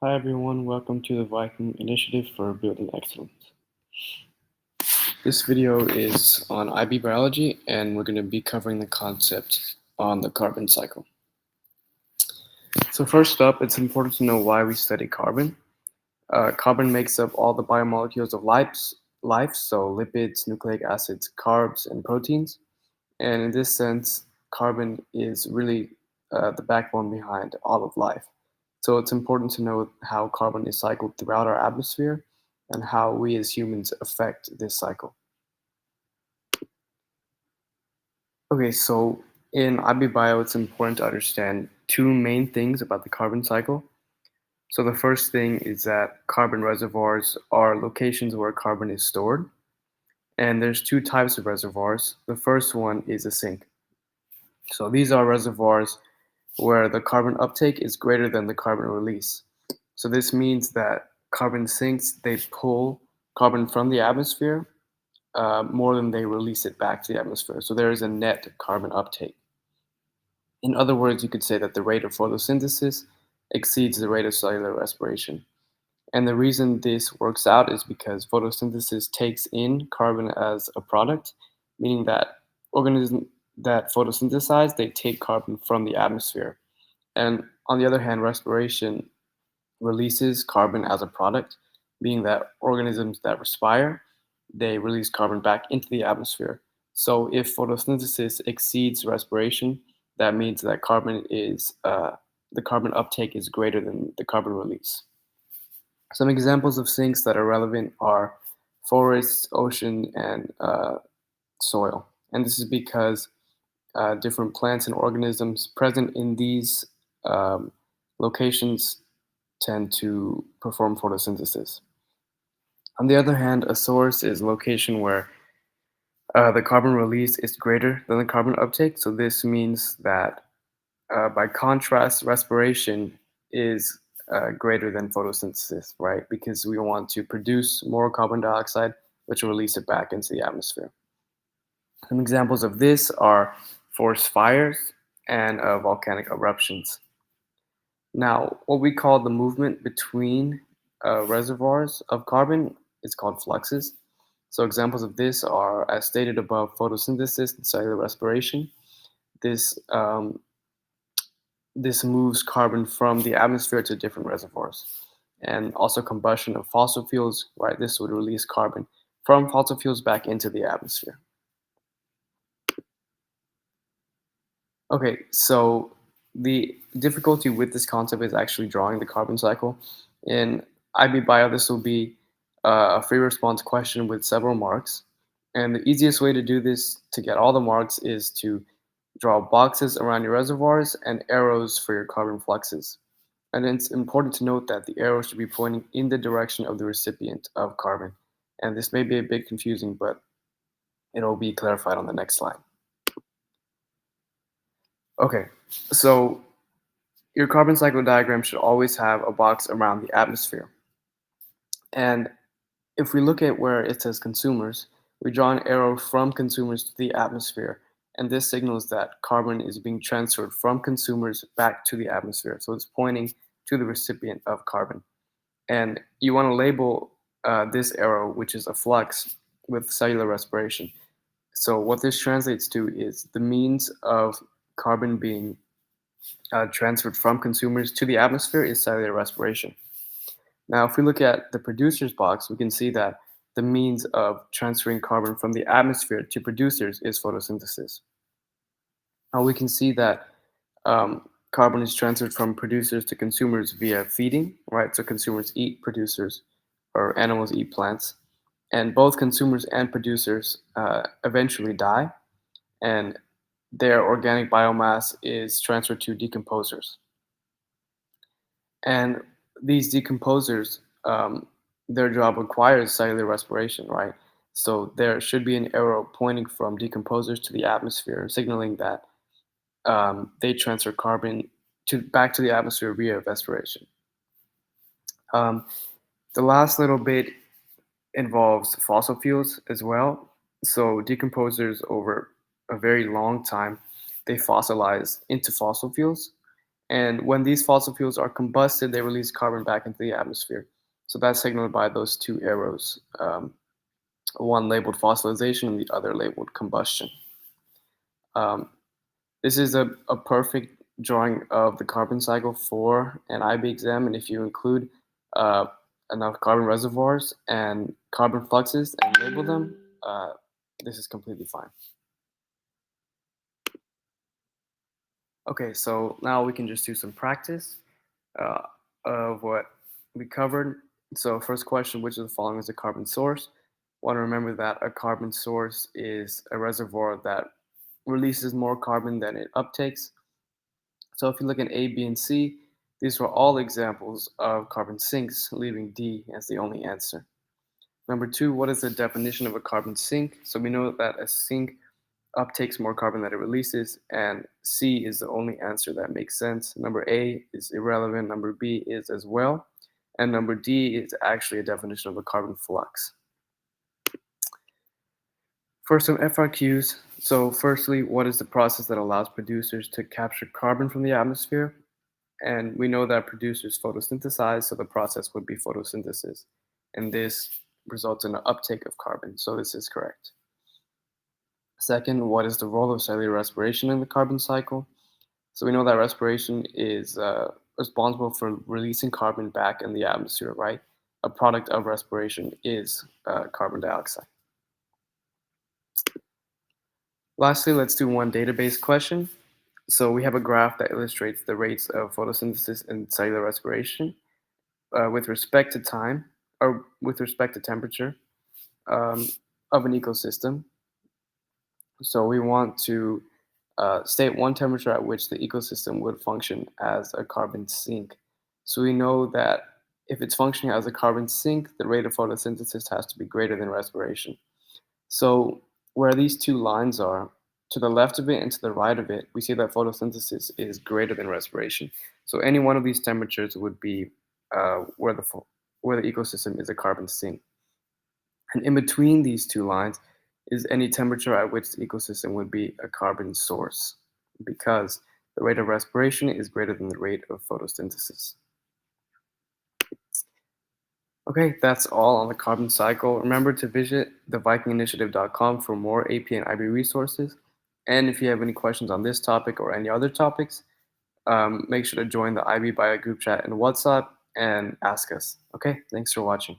Hi everyone, welcome to the Viking Initiative for Building Excellence. This video is on IB biology and we're going to be covering the concept on the carbon cycle. So first up, it's important to know why we study carbon. Carbon makes up all the biomolecules of life, so lipids, nucleic acids, carbs, and proteins. And in this sense, carbon is really the backbone behind all of life. So it's important to know how carbon is cycled throughout our atmosphere and how we as humans affect this cycle. Okay, so in IB Bio, it's important to understand two main things about the carbon cycle. So the first thing is that carbon reservoirs are locations where carbon is stored. And there's two types of reservoirs. The first one is a sink. So these are reservoirs where the carbon uptake is greater than the carbon release. So this means that carbon sinks, they pull carbon from the atmosphere more than they release it back to the atmosphere. So there is a net carbon uptake. In other words, you could say that the rate of photosynthesis exceeds the rate of cellular respiration. And the reason this works out is because photosynthesis takes in carbon as a product, meaning that organisms that photosynthesize, they take carbon from the atmosphere. And on the other hand, respiration releases carbon as a product, meaning that organisms that respire, they release carbon back into the atmosphere. So if photosynthesis exceeds respiration, that means that the carbon uptake is greater than the carbon release. Some examples of sinks that are relevant are forests, ocean, and soil. And this is because different plants and organisms present in these um, locations tend to perform photosynthesis. On the other hand, a source is a location where the carbon release is greater than the carbon uptake. So this means that, by contrast, respiration is greater than photosynthesis, right? Because we want to produce more carbon dioxide, which will release it back into the atmosphere. Some examples of this are forest fires and volcanic eruptions. Now, what we call the movement between reservoirs of carbon is called fluxes. So examples of this are, as stated above, photosynthesis and cellular respiration. This this moves carbon from the atmosphere to different reservoirs, and also combustion of fossil fuels. Right, this would release carbon from fossil fuels back into the atmosphere. Okay, so the difficulty with this concept is actually drawing the carbon cycle. In IB Bio, this will be a free response question with several marks. And the easiest way to do this to get all the marks is to draw boxes around your reservoirs and arrows for your carbon fluxes. And it's important to note that the arrow should be pointing in the direction of the recipient of carbon. And this may be a bit confusing, but it'll be clarified on the next slide. Okay, so your carbon cycle diagram should always have a box around the atmosphere. And if we look at where it says consumers, we draw an arrow from consumers to the atmosphere. And this signals that carbon is being transferred from consumers back to the atmosphere. So it's pointing to the recipient of carbon. And you want to label this arrow, which is a flux, with cellular respiration. So what this translates to is the means of carbon being transferred from consumers to the atmosphere is cellular respiration. Now, if we look at the producer's box, we can see that the means of transferring carbon from the atmosphere to producers is photosynthesis. Now, we can see that carbon is transferred from producers to consumers via feeding, right? So consumers eat producers, or animals eat plants. And both consumers and producers eventually die, and their organic biomass is transferred to decomposers. And these decomposers, their job requires cellular respiration, right? So there should be an arrow pointing from decomposers to the atmosphere, signaling that they transfer carbon back to the atmosphere via respiration. Um, the last little bit involves fossil fuels as well. So decomposers over a very long time, they fossilize into fossil fuels. And when these fossil fuels are combusted, they release carbon back into the atmosphere. So that's signaled by those two arrows, one labeled fossilization and the other labeled combustion. Um, this is a perfect drawing of the carbon cycle for an IB exam, and if you include uh, enough carbon reservoirs and carbon fluxes and label them, uh, this is completely fine. Okay, so now we can just do some practice uh, of what we covered. So, first question: which of the following is a carbon source? Want to remember that a carbon source is a reservoir that releases more carbon than it uptakes. So, if you look at A, B, and C, these were all examples of carbon sinks, leaving D as the only answer. Number two: what is the definition of a carbon sink? So, we know that a sink uptakes more carbon than it releases, and C is the only answer that makes sense. Number A is irrelevant, number B is as well, and number D is actually a definition of a carbon flux. For some FRQs, so firstly, what is the process that allows producers to capture carbon from the atmosphere? And we know that producers photosynthesize, so the process would be photosynthesis. And this results in an uptake of carbon, so this is correct. Second, what is the role of cellular respiration in the carbon cycle? So we know that respiration is responsible for releasing carbon back in the atmosphere, right? A product of respiration is carbon dioxide. Lastly, let's do one database question. So we have a graph that illustrates the rates of photosynthesis and cellular respiration with respect to time or with respect to temperature um, of an ecosystem. So we want to state one temperature at which the ecosystem would function as a carbon sink. So we know that if it's functioning as a carbon sink, the rate of photosynthesis has to be greater than respiration. So where these two lines are, to the left of it and to the right of it, we see that photosynthesis is greater than respiration. So any one of these temperatures would be where the ecosystem is a carbon sink. And in between these two lines is any temperature at which the ecosystem would be a carbon source, because the rate of respiration is greater than the rate of photosynthesis. Okay, that's all on the carbon cycle. Remember to visit thevikinginitiative.com for more AP and IB resources. And if you have any questions on this topic or any other topics, make sure to join the IB Bio group chat in WhatsApp and ask us. Okay, thanks for watching.